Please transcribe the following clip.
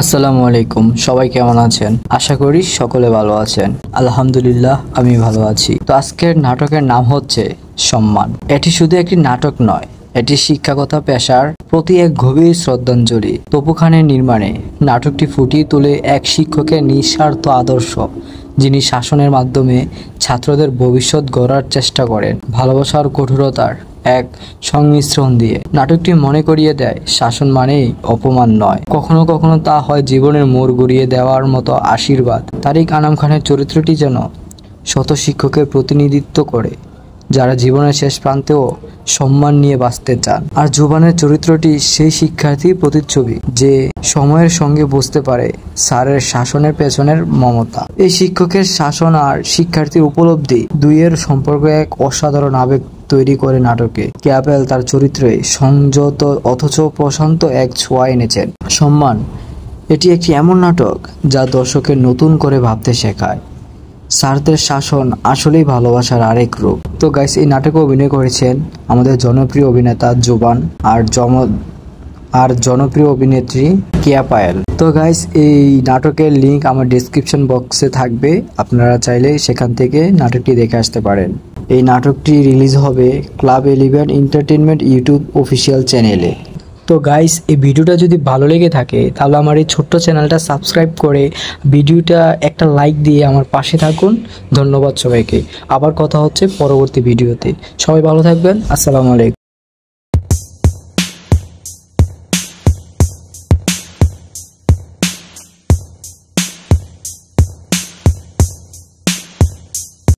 আসসালামু আলাইকুম, সবাই কেমন আছেন? আশা করি সকলে ভালো আছেন। আলহামদুলিল্লাহ, আমি ভালো আছি। তো আজকের নাটকের নাম হচ্ছে সম্মান। এটি শুধু একটি নাটক নয়, এটি শিক্ষাগত পেশার প্রতি এক গভীর শ্রদ্ধাঞ্জলি। তপু খানের নির্মাণে নাটকটি ফুটিয়ে তোলে এক শিক্ষকের নিঃস্বার্থ আদর্শ, যিনি শাসনের মাধ্যমে ছাত্রদের ভবিষ্যৎ গড়ার চেষ্টা করেন ভালোবাসার কঠোরতার এক সংমিশ্রণ দিয়ে। নাটকটি মনে করিয়ে দেয় শাসন মানেই অপমান নয়, কখনো কখনো তা হয় জীবনের মোড় ঘুরিয়ে দেওয়ার মতো আশীর্বাদ। তারিক আনাম খানের চরিত্রটি যেন শত শিক্ষকের প্রতিনিধিত্ব করে, যারা জীবনের শেষ প্রান্তেও সম্মান নিয়ে বাঁচতে চান। আর জুবানের চরিত্রটি সেই শিক্ষার্থীর প্রতিচ্ছবি, যে সময়ের সঙ্গে বুঝতে পারে স্যারের শাসনের পেছনের মমতা। এই শিক্ষকের শাসন আর শিক্ষার্থীর উপলব্ধি দুইয়ের সম্পর্ক এক অসাধারণ আবেগ তৈরি করে নাটকে। ক্যাপেল তার চরিত্রে সংযত অথচ প্রশান্ত এক ছোঁয়া এনেছেন। সম্মান এটি একটি এমন নাটক যা দর্শকের নতুন করে ভাবতে শেখায়। স্যারদের শাসন আসলেই ভালোবাসার আরেক রূপ। তো গাইস, এই নাটকে অভিনয় করেছেন আমাদের জনপ্রিয় অভিনেতা জুবান আর জনপ্রিয় অভিনেত্রী কেয়া পায়েল। তো গাইস, এই নাটকের লিঙ্ক আমার ডেসক্রিপশন বক্সে থাকবে, আপনারা চাইলে সেখান থেকে নাটকটি দেখে আসতে পারেন। এই নাটকটি রিলিজ হবে ক্লাব 11 এন্টারটেইনমেন্ট ইউটিউব অফিসিয়াল চ্যানেলে। তো গাইস, এই ভিডিওটা যদি ভালো লেগে থাকে তাহলে আমার এই ছোট্ট চ্যানেলটা সাবস্ক্রাইব করে ভিডিওটা একটা লাইক দিয়ে আমার পাশে থাকুন। ধন্যবাদ সবাইকে। আবার কথা হচ্ছে পরবর্তী ভিডিওতে। সবাই ভালো থাকবেন। আসসালামু আলাইকুম।